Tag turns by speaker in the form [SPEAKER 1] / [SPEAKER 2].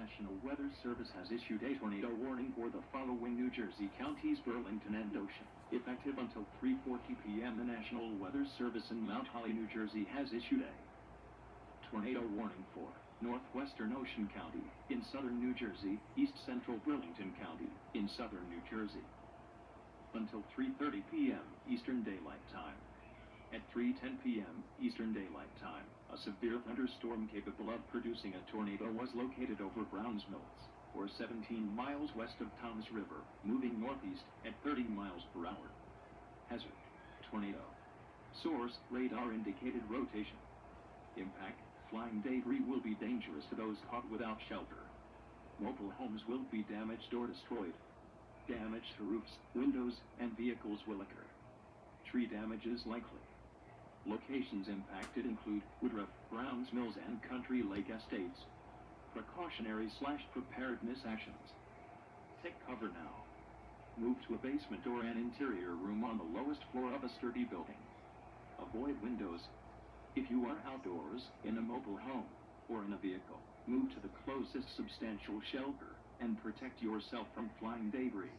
[SPEAKER 1] National Weather Service has issued a tornado warning for the following New Jersey counties: Burlington and Ocean. Effective until 3:40 p.m., the National Weather Service in Mount Holly, New Jersey has issued a tornado warning for northwestern Ocean County in southern New Jersey, east central Burlington County in southern New Jersey. Until 3:30 p.m. Eastern Daylight Time. At 3:10 p.m. Eastern Daylight Time, a severe thunderstorm capable of producing a tornado was located over Browns Mills, or 17 miles west of Toms River, moving northeast at 30 miles per hour. Hazard: tornado. Source: radar indicated rotation. Impact: flying debris will be dangerous to those caught without shelter. Mobile homes will be damaged or destroyed. Damage to roofs, windows, and vehicles will occur. Tree damage is likely. Locations impacted include Woodruff, Browns Mills, and Country Lake Estates. Precautionary/preparedness actions. Take cover now. Move to a basement or an interior room on the lowest floor of a sturdy building. Avoid windows. If you are outdoors, in a mobile home, or in a vehicle, move to the closest substantial shelter and protect yourself from flying debris.